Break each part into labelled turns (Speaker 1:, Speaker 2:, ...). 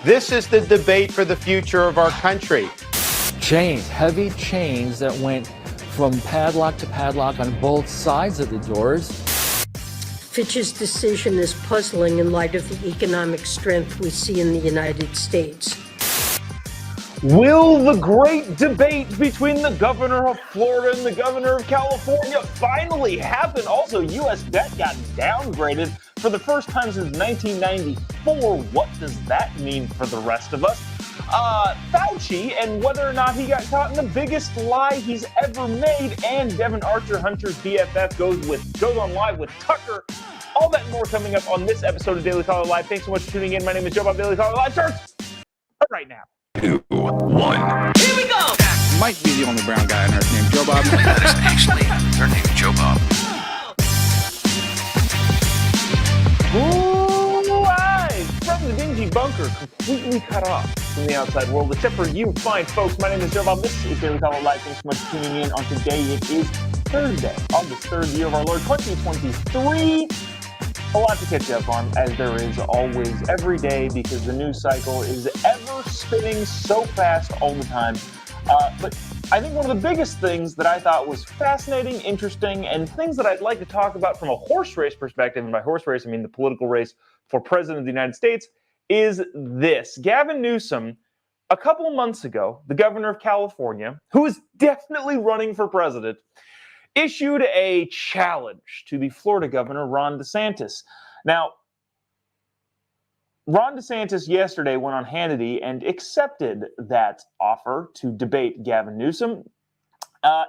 Speaker 1: This is the debate for the future of our country.
Speaker 2: Chains, heavy chains that went from padlock to padlock on both sides of the doors.
Speaker 3: Fitch's decision is puzzling in light of the economic strength we see in the United States.
Speaker 4: Will the great debate between the governor of Florida and the governor of California finally happen? Also, U.S. debt got downgraded for the first time since 1994. What does that mean for the rest of us? Fauci and whether or not he got caught in the biggest lie he's ever made, and Devin Archer, Hunter's BFF, goes on live with Tucker. All that and more coming up on this episode of Daily Caller Live. Thanks so much for tuning in. My name is Jobob. Daily Caller Live starts right now.
Speaker 5: 2, 1.
Speaker 6: Here we go!
Speaker 7: Might be the only brown guy on earth named Jobob.
Speaker 5: That is actually her name, Jobob.
Speaker 4: Live from the dingy bunker, completely cut off from the outside world, except for you fine folks. My name is Jobob. This is Daily Caller Live. Thanks so much for tuning in on today. It is Thursday, August 3rd, year of our Lord, 2023. A lot to catch up on, as there is always every day, because the news cycle is ever spinning so fast all the time. But I think one of the biggest things that I thought was fascinating, interesting, and things that I'd like to talk about from a horse race perspective, and by horse race I mean the political race for president of the United States, is this. Gavin Newsom, a couple of months ago, the governor of California, who is definitely running for president, issued a challenge to the Florida governor, Ron DeSantis. Now, Ron DeSantis yesterday went on Hannity and accepted that offer to debate Gavin Newsom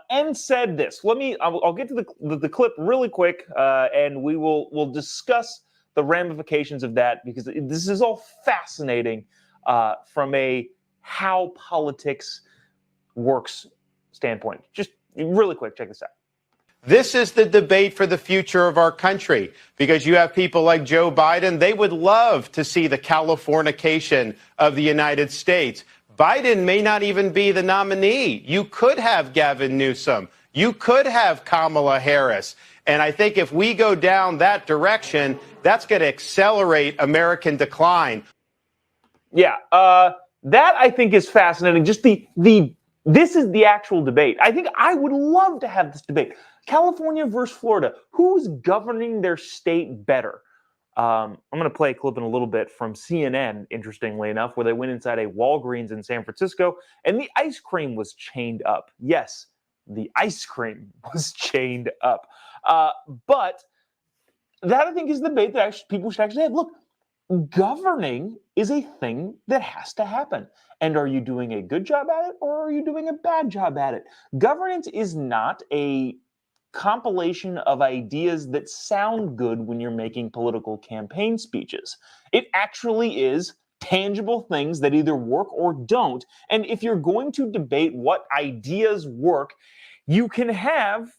Speaker 4: and said this. I'll get to the clip really quick, and we'll discuss the ramifications of that, because this is all fascinating from a how politics works standpoint. Just really quick, check this out.
Speaker 1: This is the debate for the future of our country, because you have people like Joe Biden. They would love to see the Californication of the United States. Biden may not even be the nominee. You could have Gavin Newsom. You could have Kamala Harris. And I think if we go down that direction, that's going to accelerate American decline.
Speaker 4: Yeah, that I think is fascinating. Just this is the actual debate. I think I would love to have this debate. California versus Florida. Who's governing their state better? I'm going to play a clip in a little bit from CNN, interestingly enough, where they went inside a Walgreens in San Francisco and the ice cream was chained up. Yes, the ice cream was chained up. But that, I think, is the debate that people should actually have. Look, governing is a thing that has to happen. And are you doing a good job at it, or are you doing a bad job at it? Governance is not a compilation of ideas that sound good when you're making political campaign speeches. It actually is tangible things that either work or don't. And if you're going to debate what ideas work, you can have,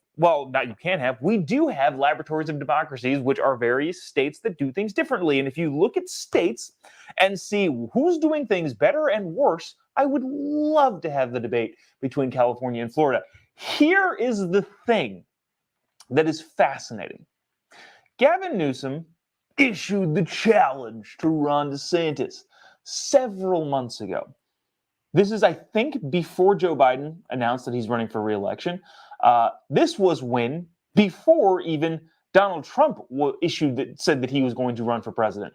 Speaker 4: we do have laboratories of democracies, which are various states that do things differently. And if you look at states and see who's doing things better and worse, I would love to have the debate between California and Florida. Here is the thing that is fascinating. Gavin Newsom issued the challenge to Ron DeSantis several months ago. This is, I think, before Joe Biden announced that he's running for re-election. This was before even Donald Trump said that he was going to run for president.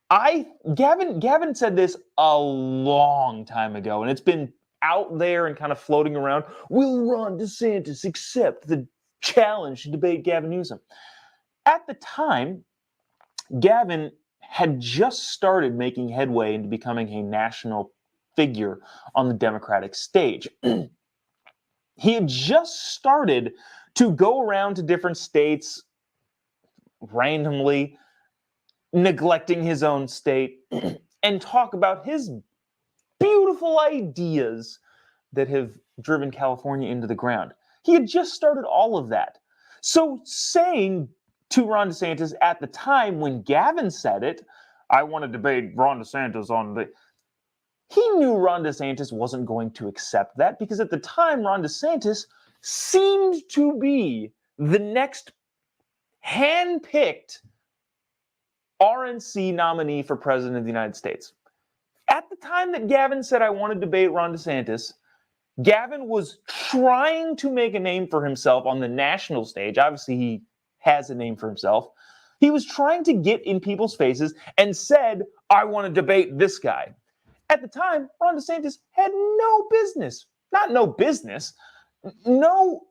Speaker 4: Gavin said this a long time ago, and it's been out there and kind of floating around. Will Ron DeSantis accept the challenge to debate Gavin Newsom? At the time, Gavin had just started making headway into becoming a national figure on the Democratic stage. He had just started to go around to different states randomly, neglecting his own state, and talk about his beautiful ideas that have driven California into the ground. He had just started all of that. So saying to Ron DeSantis at the time when Gavin said it, I want to debate Ron DeSantis on the... He knew Ron DeSantis wasn't going to accept that, because at the time, Ron DeSantis seemed to be the next hand-picked RNC nominee for president of the United States. At the time that Gavin said, I want to debate Ron DeSantis, Gavin was trying to make a name for himself on the national stage. Obviously, he has a name for himself. He was trying to get in people's faces and said, I want to debate this guy. At the time, Ron DeSantis had no business, no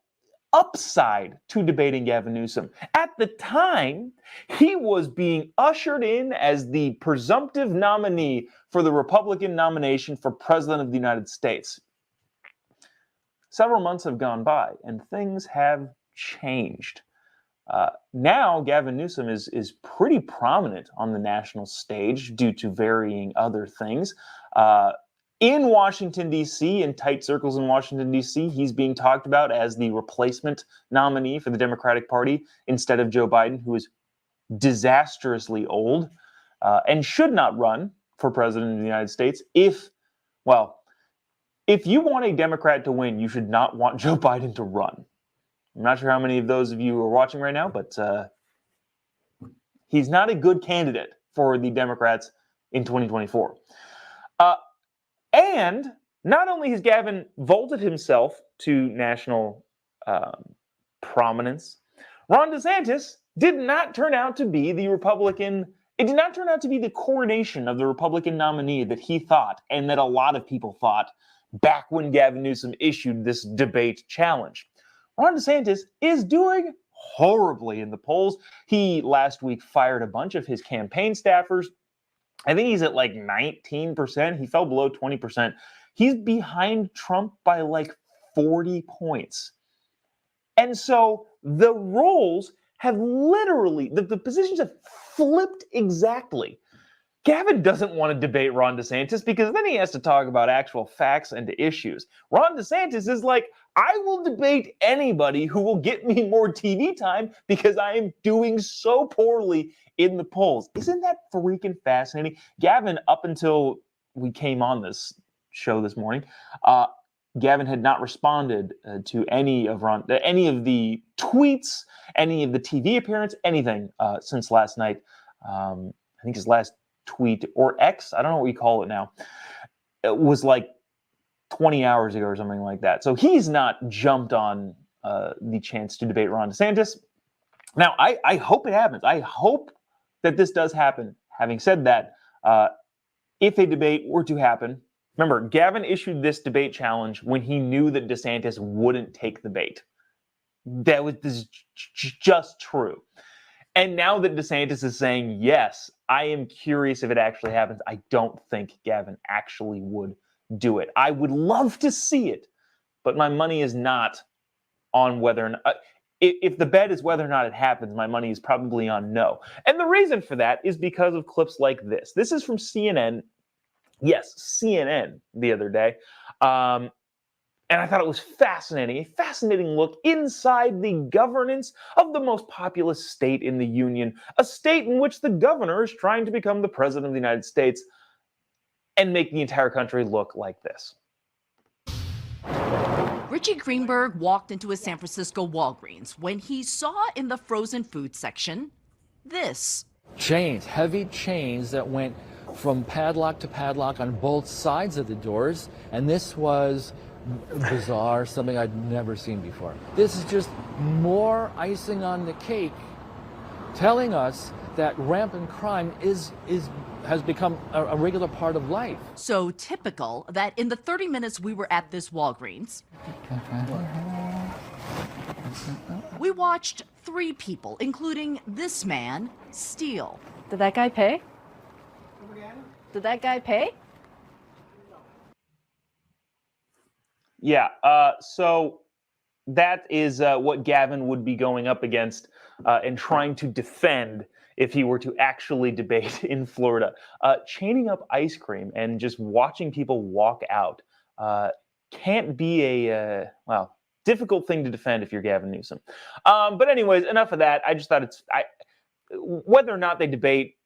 Speaker 4: upside to debating Gavin Newsom. At the time, he was being ushered in as the presumptive nominee for the Republican nomination for president of the United States. Several months have gone by, and things have changed. Now, Gavin Newsom is pretty prominent on the national stage due to varying other things. In Washington, D.C., in tight circles in Washington, D.C., he's being talked about as the replacement nominee for the Democratic Party instead of Joe Biden, who is disastrously old and should not run for president of the United States. If you want a Democrat to win, you should not want Joe Biden to run. I'm not sure how many of those of you are watching right now, but he's not a good candidate for the Democrats in 2024. And not only has Gavin vaulted himself to national prominence, Ron DeSantis did not turn out to be the Republican. It did not turn out to be the coronation of the Republican nominee that he thought and that a lot of people thought back when Gavin Newsom issued this debate challenge. Ron DeSantis is doing horribly in the polls. He last week fired a bunch of his campaign staffers. I think he's at like 19%. He fell below 20%. He's behind Trump by like 40 points. And so the roles have literally, the positions have flipped exactly. Gavin doesn't want to debate Ron DeSantis because then he has to talk about actual facts and issues. Ron DeSantis is like, I will debate anybody who will get me more TV time because I am doing so poorly in the polls. Isn't that freaking fascinating? Gavin, up until we came on this show this morning, Gavin had not responded to any of the tweets, any of the TV appearance, anything since last night. I think his last tweet, or X, I don't know what we call it now, it was like 20 hours ago or something like that. So he's not jumped on the chance to debate Ron DeSantis. Now, I hope it happens. I hope that this does happen. Having said that, if a debate were to happen, remember, Gavin issued this debate challenge when he knew that DeSantis wouldn't take the bait. That was just true. And now that DeSantis is saying, yes, I am curious if it actually happens, I don't think Gavin actually would do it. I would love to see it, but my money is not on whether or not. If the bet is whether or not it happens, my money is probably on no. And the reason for that is because of clips like this. This is from CNN. Yes, CNN the other day. And I thought it was fascinating, a fascinating look inside the governance of the most populous state in the union, a state in which the governor is trying to become the president of the United States and make the entire country look like this.
Speaker 6: Richie Greenberg walked into a San Francisco Walgreens when he saw in the frozen food section this.
Speaker 2: Chains, heavy chains that went from padlock to padlock on both sides of the doors, and this was bizarre, something I'd never seen before. This is just more icing on the cake, telling us that rampant crime has become a regular part of life.
Speaker 6: So typical that in the 30 minutes we were at this Walgreens, we watched 3 people, including this man, steal.
Speaker 8: Did that guy pay? Did that guy pay?
Speaker 4: Yeah, so that is what Gavin would be going up against and trying to defend if he were to actually debate in Florida. Chaining up ice cream and just watching people walk out can't be a, difficult thing to defend if you're Gavin Newsom. But anyways, enough of that. I just thought whether or not they debate,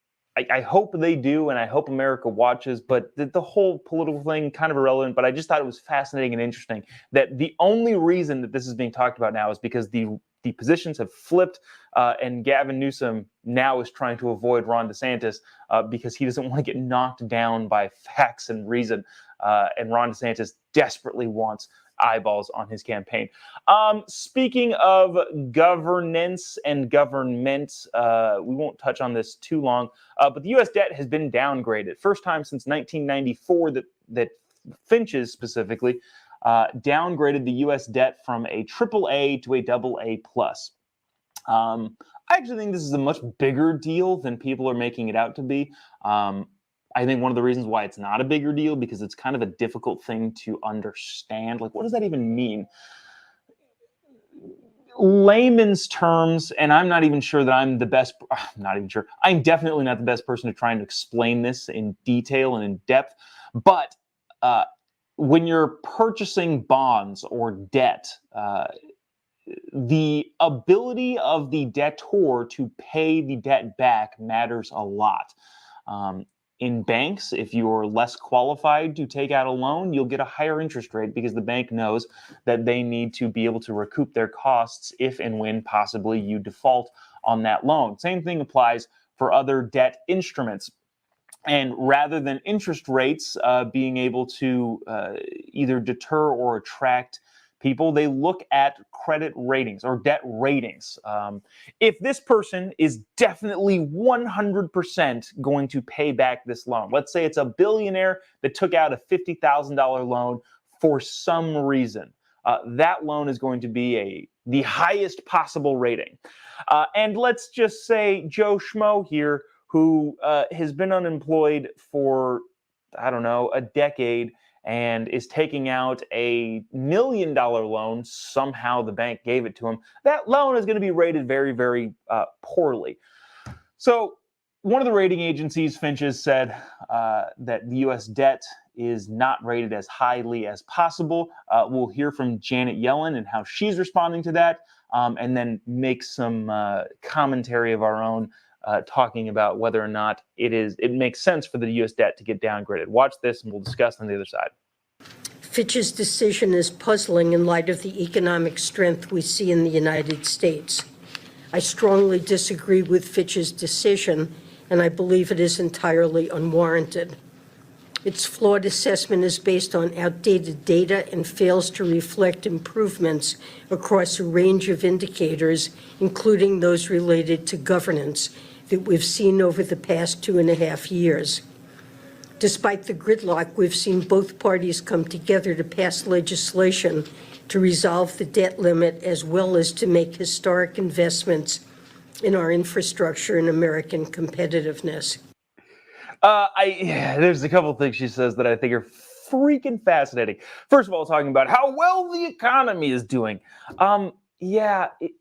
Speaker 4: I hope they do, and I hope America watches, but the whole political thing, kind of irrelevant, but I just thought it was fascinating and interesting that the only reason that this is being talked about now is because the the positions have flipped, and Gavin Newsom now is trying to avoid Ron DeSantis because he doesn't want to get knocked down by facts and reason. And Ron DeSantis desperately wants eyeballs on his campaign. Speaking of governance and government, we won't touch on this too long, but the U.S. debt has been downgraded. First time since 1994 that Finch's specifically downgraded the U.S. debt from a AAA to a AA+. I actually think this is a much bigger deal than people are making it out to be. I think one of the reasons why it's not a bigger deal because it's kind of a difficult thing to understand. Like, what does that even mean? Layman's terms, and I'm not even sure that I'm the best, not even sure. I'm definitely not the best person to try and explain this in detail and in depth. But when you're purchasing bonds or debt, the ability of the debtor to pay the debt back matters a lot. In banks, if you're less qualified to take out a loan, you'll get a higher interest rate because the bank knows that they need to be able to recoup their costs if and when possibly you default on that loan. Same thing applies for other debt instruments. And rather than interest rates being able to either deter or attract people, they look at credit ratings or debt ratings. If this person is definitely 100% going to pay back this loan, let's say it's a billionaire that took out a $50,000 loan for some reason, that loan is going to be the highest possible rating. And let's just say Joe Schmo here, who has been unemployed for, I don't know, a decade, and is taking out a $1 million loan, somehow the bank gave it to him, that loan is going to be rated very, very poorly. So one of the rating agencies, Finch, has said that the U.S. debt is not rated as highly as possible. We'll hear from Janet Yellen and how she's responding to that, and then make some commentary of our own talking about whether or not it makes sense for the U.S. debt to get downgraded. Watch this, and we'll discuss on the other side.
Speaker 3: Fitch's decision is puzzling in light of the economic strength we see in the United States. I strongly disagree with Fitch's decision, and I believe it is entirely unwarranted. Its flawed assessment is based on outdated data and fails to reflect improvements across a range of indicators, including those related to governance, that we've seen over the past 2.5 years. Despite the gridlock, we've seen both parties come together to pass legislation to resolve the debt limit as well as to make historic investments in our infrastructure and American competitiveness.
Speaker 4: There's a couple of things she says that I think are freaking fascinating. First of all, talking about how well the economy is doing.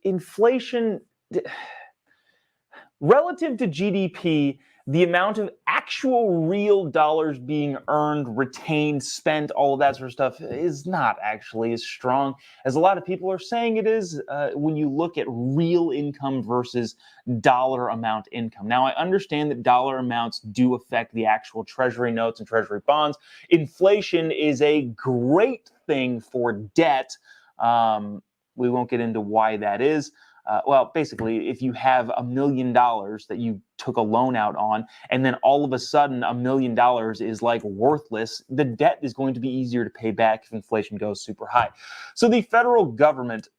Speaker 4: Inflation relative to GDP, the amount of actual real dollars being earned, retained, spent, all of that sort of stuff is not actually as strong as a lot of people are saying it is when you look at real income versus dollar amount income. Now, I understand that dollar amounts do affect the actual treasury notes and treasury bonds. Inflation is a great thing for debt. We won't get into why that is. Basically, if you have $1 million that you took a loan out on, and then all of a sudden $1 million is like worthless, the debt is going to be easier to pay back if inflation goes super high. So the federal government,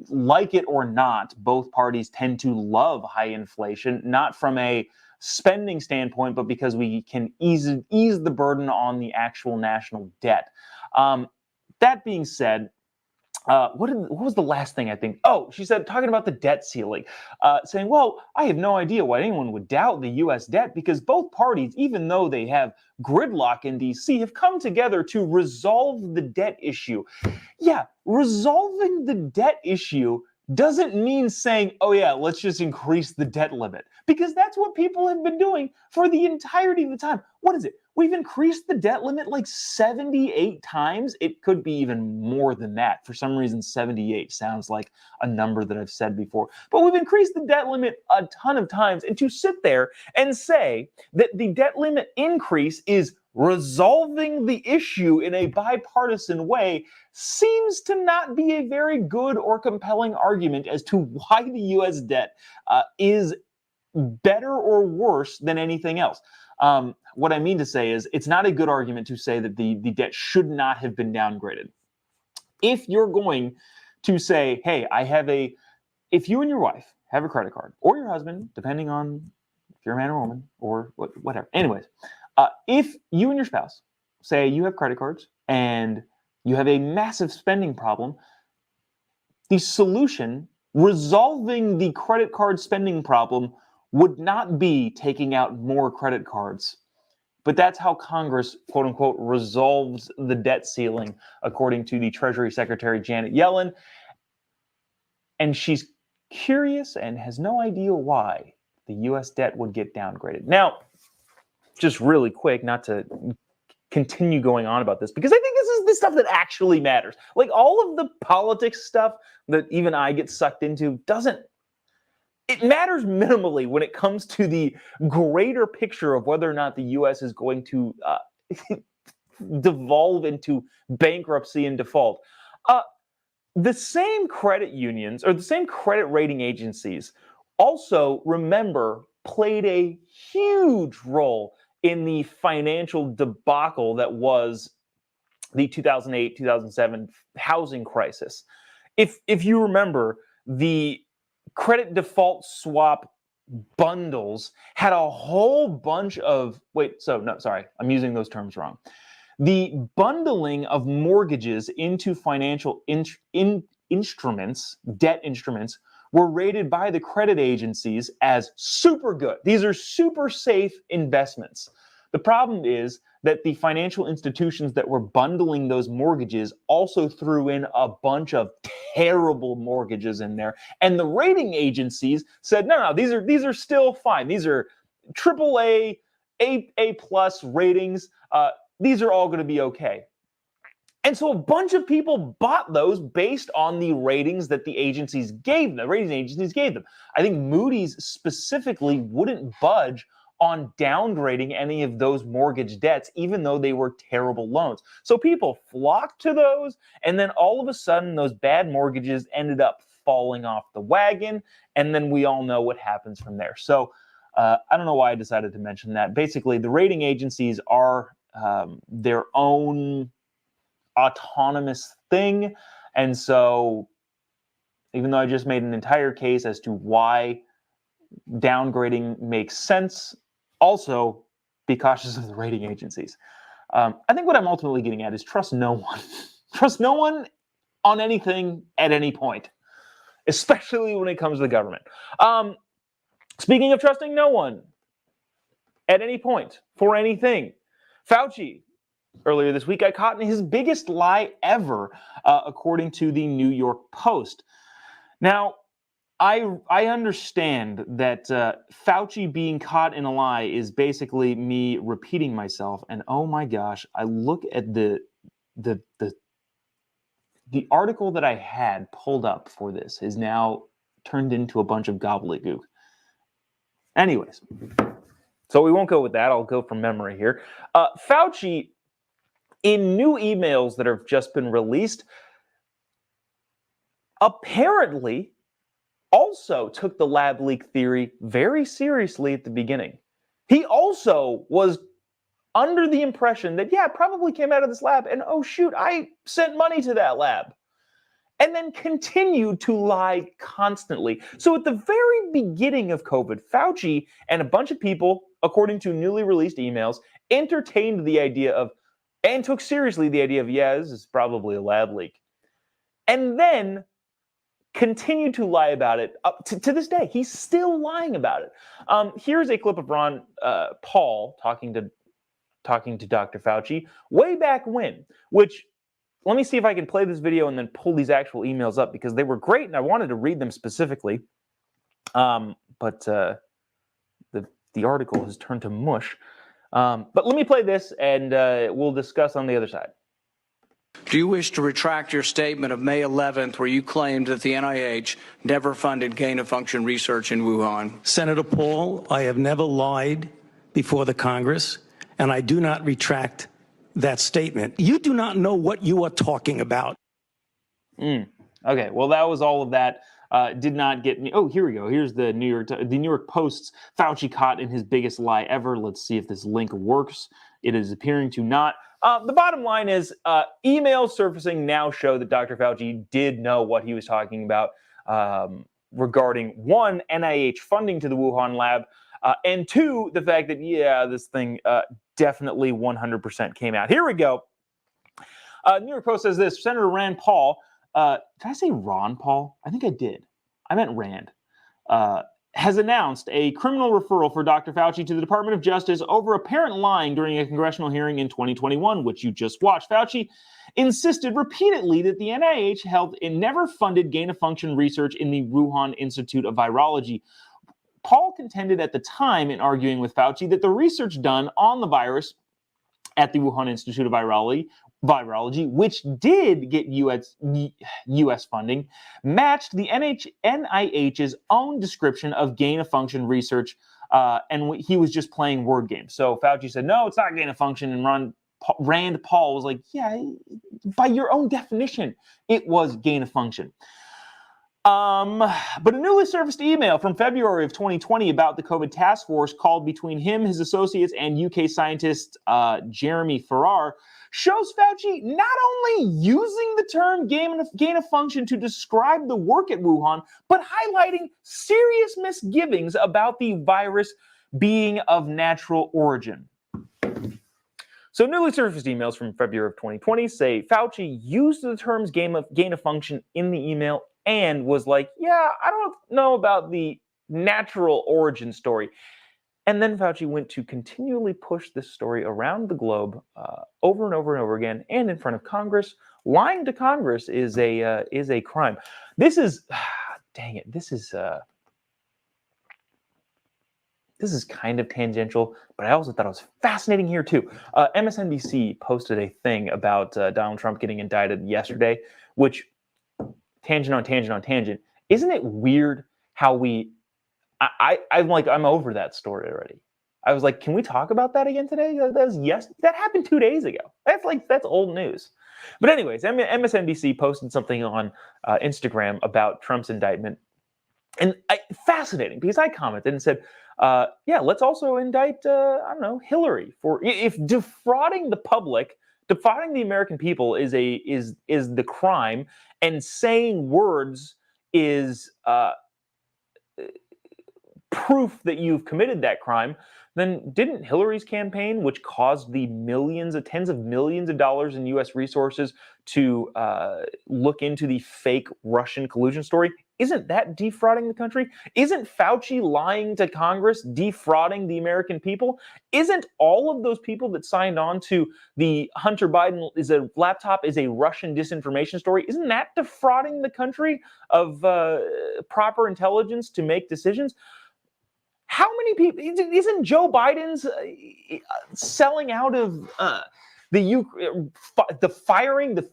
Speaker 4: like it or not, both parties tend to love high inflation, not from a spending standpoint, but because we can ease the burden on the actual national debt. That being said, what was the last thing I think? Oh, she said, talking about the debt ceiling, saying, well, I have no idea why anyone would doubt the U.S. debt because both parties, even though they have gridlock in D.C., have come together to resolve the debt issue. Yeah, resolving the debt issue doesn't mean saying, oh yeah, let's just increase the debt limit, because that's what people have been doing for the entirety of the time. What is it? We've increased the debt limit like 78 times. It could be even more than that. For some reason, 78 sounds like a number that I've said before. But we've increased the debt limit a ton of times. And to sit there and say that the debt limit increase is resolving the issue in a bipartisan way seems to not be a very good or compelling argument as to why the U.S. debt is better or worse than anything else. What I mean to say is it's not a good argument to say that the debt should not have been downgraded. If you're going to say, hey, if you and your wife have a credit card, or your husband, depending on if you're a man or woman, or whatever. Anyways, if you and your spouse say you have credit cards and you have a massive spending problem, the solution, resolving the credit card spending problem, would not be taking out more credit cards. But that's how Congress, quote unquote, resolves the debt ceiling, according to the Treasury Secretary Janet Yellen. And she's curious and has no idea why the U.S. debt would get downgraded. Now, just really quick, not to continue going on about this, because I think this is the stuff that actually matters. Like, all of the politics stuff that even I get sucked into it matters minimally when it comes to the greater picture of whether or not the U.S. is going to devolve into bankruptcy and default. The same credit unions or the same credit rating agencies also, remember, played a huge role in the financial debacle that was the 2008-2007 housing crisis. If you remember, the credit default swap bundles had a whole bunch of I'm using those terms wrong. The bundling of mortgages into financial instruments, debt instruments, were rated by the credit agencies as super good. These are super safe investments. The problem is that the financial institutions that were bundling those mortgages also threw in a bunch of terrible mortgages in there. And the rating agencies said, no, these are still fine. These are AAA, A plus ratings. These are all going to be okay. And so a bunch of people bought those based on the ratings that the agencies gave them. The rating agencies gave them. I think Moody's specifically wouldn't budge on downgrading any of those mortgage debts, even though they were terrible loans. So people flocked to those, and then all of a sudden those bad mortgages ended up falling off the wagon, and then we all know what happens from there. So I don't know why I decided to mention that. Basically, the rating agencies are their own autonomous thing, and so even though I just made an entire case as to why downgrading makes sense, also be cautious of the rating agencies. I think what I'm ultimately getting at is trust no one. Trust no one on anything at any point, especially when it comes to the government. Speaking of trusting no one at any point for anything, Fauci, earlier this week, got caught in his biggest lie ever, according to the New York Post. Now, I understand that Fauci being caught in a lie is basically me repeating myself, and oh my gosh, I look at the article that I had pulled up for this is now turned into a bunch of gobbledygook. Anyways, so we won't go with that. I'll go from memory here. Fauci, in new emails that have just been released, apparently also took the lab leak theory very seriously at the beginning. He also was under the impression that, yeah, it probably came out of this lab, and oh shoot, I sent money to that lab. And then continued to lie constantly. So at the very beginning of COVID, Fauci and a bunch of people, according to newly released emails, entertained the idea of, and took seriously the idea of, yeah, this is probably a lab leak. And then continued to lie about it up to this day. He's still lying about it. Here's a clip of Ron Paul talking to Dr. Fauci way back when, which, let me see if I can play this video and then pull these actual emails up, because they were great and I wanted to read them specifically. But the article has turned to mush. But let me play this and we'll discuss on the other side.
Speaker 9: Do you wish to retract your statement of May 11th where you claimed that the NIH never funded gain-of-function research in Wuhan?
Speaker 10: Senator Paul, I have never lied before the Congress, and I do not retract that statement. You do not know what you are talking about.
Speaker 4: Okay, well, that was all of that. Did not get me. Oh, here we go. Here's the New York Post's Fauci caught in his biggest lie ever. Let's see if this link works. It is appearing to not. The bottom line is emails surfacing now show that Dr. Fauci did know what he was talking about regarding, one, NIH funding to the Wuhan lab, and two, the fact that, this thing definitely 100% came out. Here we go. New York Post says this: Senator Rand Paul, did I say Ron Paul? I think I did. I meant Rand. Has announced a criminal referral for Dr. Fauci to the Department of Justice over apparent lying during a congressional hearing in 2021, which you just watched. Fauci insisted repeatedly that the NIH held and never funded gain-of-function research in the Wuhan Institute of Virology. Paul contended at the time, in arguing with Fauci, that the research done on the virus at the Wuhan Institute of Virology, which did get U.S. funding, matched the NIH's own description of gain-of-function research, and he was just playing word games. So Fauci said, no, it's not gain-of-function, and Rand Paul was like, yeah, by your own definition, it was gain-of-function. But a newly surfaced email from February of 2020 about the COVID task force called between him, his associates, and UK scientist Jeremy Farrar shows Fauci not only using the term gain of function to describe the work at Wuhan, but highlighting serious misgivings about the virus being of natural origin. So newly surfaced emails from February of 2020 say Fauci used the terms gain of function in the email and was like, yeah, I don't know about the natural origin story. And then Fauci went to continually push this story around the globe over and over and over again, and in front of Congress. Lying to Congress is a crime. This is, dang it, this is kind of tangential, but I also thought it was fascinating here too. MSNBC posted a thing about Donald Trump getting indicted yesterday, which, tangent on tangent on tangent, isn't it weird how I'm over that story already. I was like, can we talk about that again today? That happened 2 days ago. That's old news. But anyways, MSNBC posted something on Instagram about Trump's indictment. And fascinating, because I commented and said, let's also indict, Hillary for if defrauding the public, defrauding the American people is the crime, and saying words is proof that you've committed that crime, then didn't Hillary's campaign, which caused the tens of millions of dollars in U.S. resources to look into the fake Russian collusion story, isn't that defrauding the country? Isn't Fauci lying to Congress defrauding the American people? Isn't all of those people that signed on to the Hunter Biden laptop is a Russian disinformation story? Isn't that defrauding the country of proper intelligence to make decisions? How many people? Isn't Joe Biden's selling out of the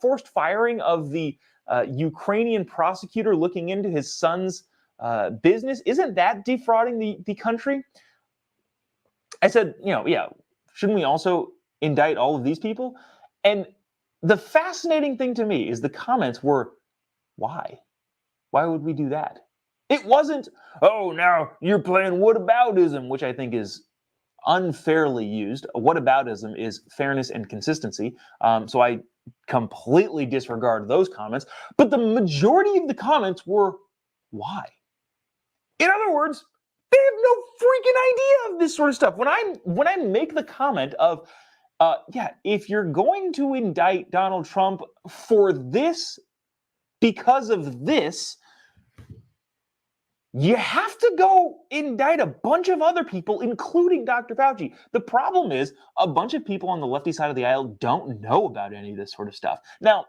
Speaker 4: forced firing of the Ukrainian prosecutor looking into his son's business? Isn't that defrauding the country? I said, shouldn't we also indict all of these people? And the fascinating thing to me is the comments were, why? Why would we do that? It wasn't, oh, now you're playing whataboutism, which I think is unfairly used. Whataboutism is fairness and consistency. So I completely disregard those comments. But the majority of the comments were, why? In other words, they have no freaking idea of this sort of stuff. When I make the comment of, if you're going to indict Donald Trump for this, because of this, you have to go indict a bunch of other people, including Dr. Fauci. The problem is a bunch of people on the lefty side of the aisle don't know about any of this sort of stuff. Now,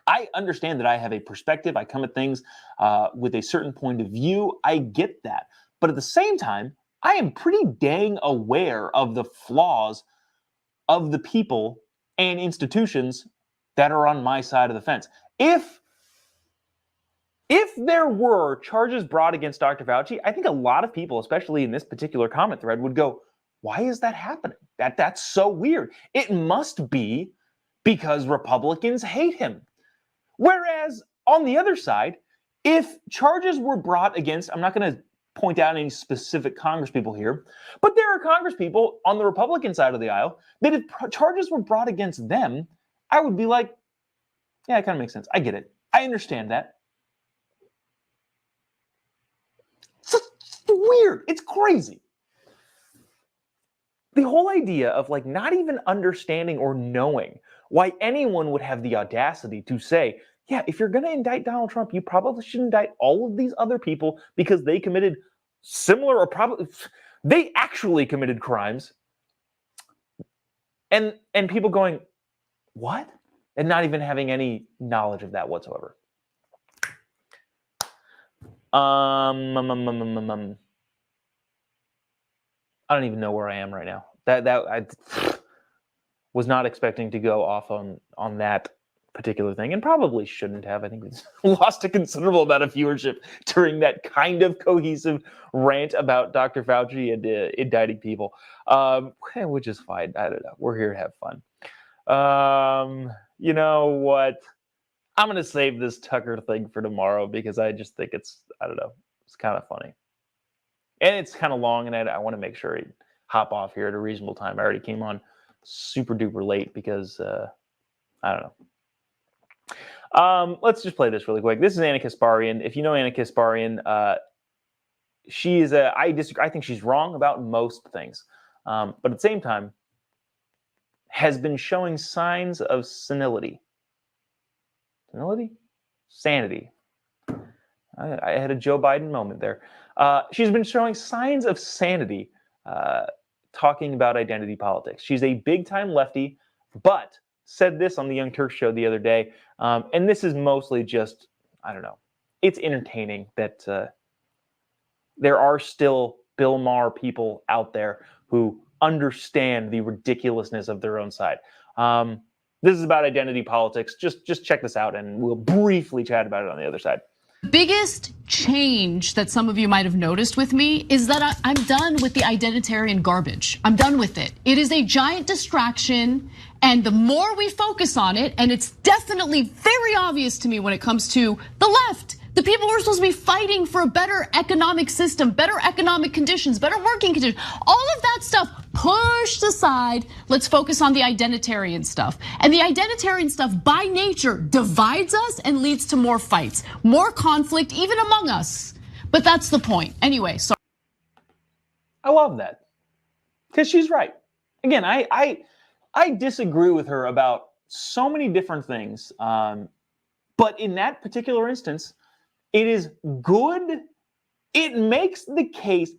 Speaker 4: I understand that I have a perspective. I come at things with a certain point of view. I get that. But at the same time, I am pretty dang aware of the flaws of the people and institutions that are on my side of the fence. If there were charges brought against Dr. Fauci, I think a lot of people, especially in this particular comment thread, would go, Why is that happening? That's so weird. It must be because Republicans hate him. Whereas on the other side, if charges were brought against, I'm not going to point out any specific congresspeople here, but there are congresspeople on the Republican side of the aisle that if charges were brought against them, I would be like, yeah, it kind of makes sense. I get it. I understand that. It's weird. It's crazy. The whole idea of like not even understanding or knowing why anyone would have the audacity to say, yeah, if you're going to indict Donald Trump, you probably should indict all of these other people because they committed similar or probably they actually committed crimes. And people going, what? And not even having any knowledge of that whatsoever. I don't even know where I am right now. That I was not expecting to go off on that particular thing, and probably shouldn't have. I think we lost a considerable amount of viewership during that kind of cohesive rant about Dr. Fauci and indicting people, which is fine. I don't know. We're here to have fun. You know what? I'm going to save this Tucker thing for tomorrow because I just think it's kind of funny. And it's kind of long, and I want to make sure I hop off here at a reasonable time. I already came on super duper late because, I don't know. Let's just play this really quick. This is Anna Kasparian. If you know Anna Kasparian, she is I think she's wrong about most things. But at the same time, has been showing signs of senility. Senility? Sanity. I had a Joe Biden moment there. She's been showing signs of sanity talking about identity politics. She's a big-time lefty, but said this on the Young Turks show the other day, and this is mostly just, I don't know, it's entertaining that there are still Bill Maher people out there who understand the ridiculousness of their own side. This is about identity politics. Just check this out, and we'll briefly chat about it on the other side.
Speaker 11: Biggest change that some of you might have noticed with me is that I'm done with the identitarian garbage. I'm done with it. It is a giant distraction, and the more we focus on it, and it's definitely very obvious to me when it comes to the left, the people who are supposed to be fighting for a better economic system, better economic conditions, better working conditions, all of that stuff pushed aside. Let's focus on the identitarian stuff. And the identitarian stuff by nature divides us and leads to more fights, more conflict, even among us. But that's the point. Anyway, so
Speaker 4: I love that because she's right. Again, I disagree with her about so many different things. But in that particular instance, it is good. It makes the case,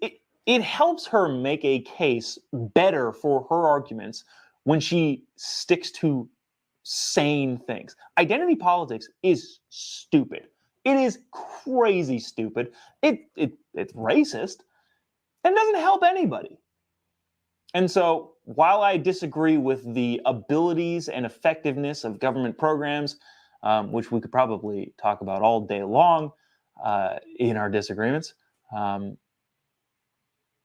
Speaker 4: it helps her make a case better for her arguments when she sticks to sane things. Identity politics is stupid. It is crazy stupid. It's racist and doesn't help anybody. And so while I disagree with the abilities and effectiveness of government programs, which we could probably talk about all day long in our disagreements,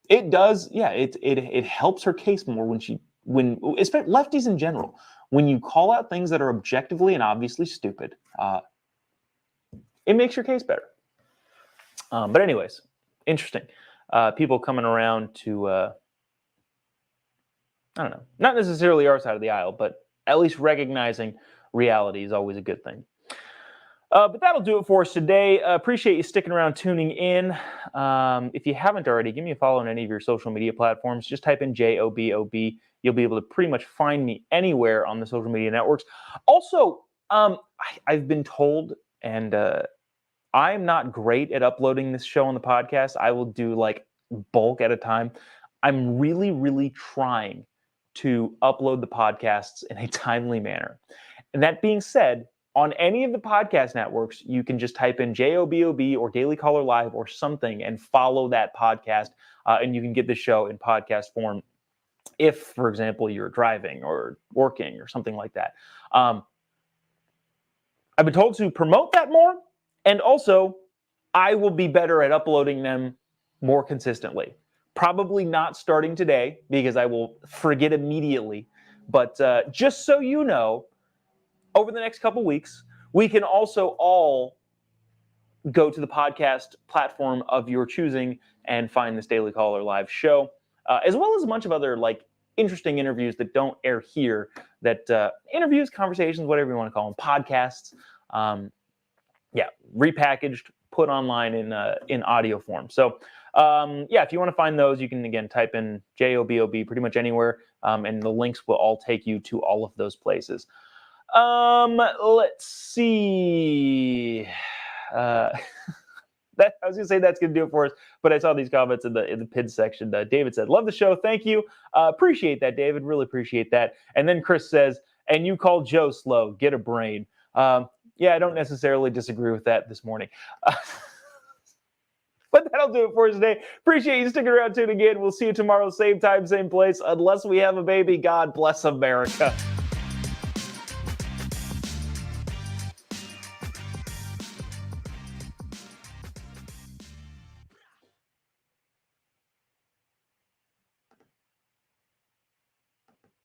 Speaker 4: it does, yeah, it helps her case more when especially lefties in general, when you call out things that are objectively and obviously stupid, it makes your case better. But anyways, interesting. People coming around to, I don't know, not necessarily our side of the aisle, but at least recognizing reality is always a good thing. But that'll do it for us today. Appreciate you sticking around, tuning in. If you haven't already, give me a follow on any of your social media platforms. Just type in JOBOB. You'll be able to pretty much find me anywhere on the social media networks. Also, I've been told, and I'm not great at uploading this show on the podcast. I will do like bulk at a time. I'm really, really trying to upload the podcasts in a timely manner. And that being said, on any of the podcast networks, you can just type in JOBOB or Daily Caller Live or something and follow that podcast, and you can get the show in podcast form if, for example, you're driving or working or something like that. I've been told to promote that more, and also I will be better at uploading them more consistently. Probably not starting today because I will forget immediately. But just so you know, over the next couple weeks, we can also all go to the podcast platform of your choosing and find this Daily Caller live show, as well as a bunch of other interesting interviews that don't air here. That interviews, conversations, whatever you want to call them, podcasts. Repackaged, put online in audio form. So if you want to find those, you can again type in JOBOB pretty much anywhere, and the links will all take you to all of those places. Let's see. I was gonna say that's gonna do it for us, but I saw these comments in the PID section. David said, "Love the show, thank you." Appreciate that, David. Really appreciate that. And then Chris says, "And you call Joe slow? Get a brain." I don't necessarily disagree with that this morning. But that'll do it for us today. Appreciate you sticking around, tuning in. We'll see you tomorrow, same time, same place. Unless we have a baby, God bless America.